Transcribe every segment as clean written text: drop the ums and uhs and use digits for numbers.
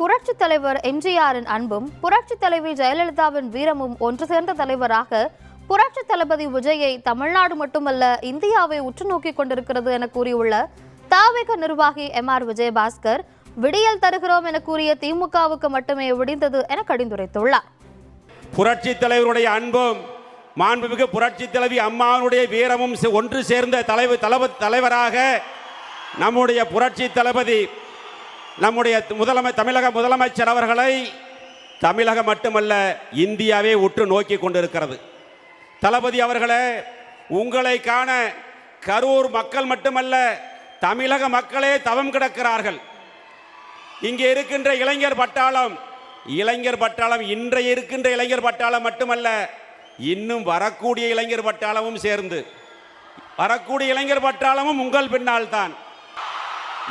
புரட்சித் தலைவர் எம்ஜிஆரின் அன்பும் புரட்சித் தலைவி ஜெயலலிதாவின் வீரமும் ஒன்று சேர்ந்த தலைவராக புரட்சித் தளபதி விஜயை தமிழ்நாடு மட்டுமல்ல இந்தியாவை உற்று நோக்கிக் கொண்டிருக்கிறது என கூறியுள்ள தாவேக நிர்வாகி எம்.ஆர். விஜயபாஸ்கர், விடியல் தருகிறோம் என கூறிய திமுகவுக்கு மட்டுமே விடிந்தது என கடிந்துரைத்துள்ளார். புரட்சித் தலைவருடைய அன்பும் மாண்புமிகு புரட்சித் தலைவி அம்மாவுடைய வீரமும் ஒன்று சேர்ந்த தலைவராக நம்முடைய புரட்சி தளபதி நம்முடைய தமிழக முதலமைச்சர் அவர்களை தமிழகம் மட்டுமல்ல இந்தியாவே உற்று நோக்கி கொண்டிருக்கிறது. தளபதி அவர்களே, உங்களை காண கரூர் மக்கள் மட்டுமல்ல தமிழக மக்களே தவம் கிடக்கிறார்கள். இங்கே இருக்கின்ற இளைஞர் பட்டாளம் இன்றைய இருக்கின்ற இளைஞர் பட்டாளம் மட்டுமல்ல, இன்னும் வரக்கூடிய இளைஞர் பட்டாளமும் சேர்ந்து வரக்கூடிய இளைஞர் பட்டாளமும் உங்கள் பின்னால் தான்.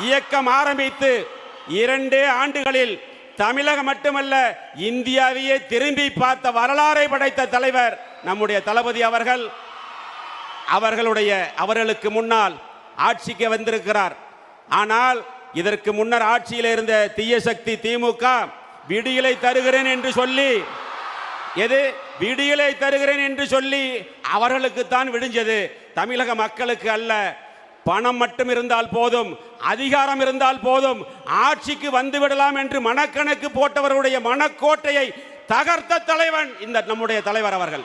இயக்கம் ஆரம்பித்து 2 ஆண்டுகளில் தமிழகம் மட்டுமல்ல இந்தியாவையே திரும்பி பார்த்த வரலாறை படைத்த தலைவர் நம்முடைய தளபதி அவர்கள். அவர்களுக்கு முன்னால் ஆட்சிக்கு வந்திருக்கிறார். ஆனால் இதற்கு முன்னர் ஆட்சியில் இருந்த தீய சக்தி திமுக விடியலை தருகிறேன் என்று சொல்லி அவர்களுக்குத்தான் விடிஞ்சது, தமிழக மக்களுக்கு அல்ல. பணம் மட்டும் இருந்தால் போதும், அதிகாரம் இருந்தால் போதும், ஆட்சிக்கு வந்துவிடலாம் என்று மனக்கணக்கு போட்டவர்களுடைய மனக்கோட்டையை தகர்த்த தலைவன் இந்த நம்முடைய தலைவர் அவர்கள்.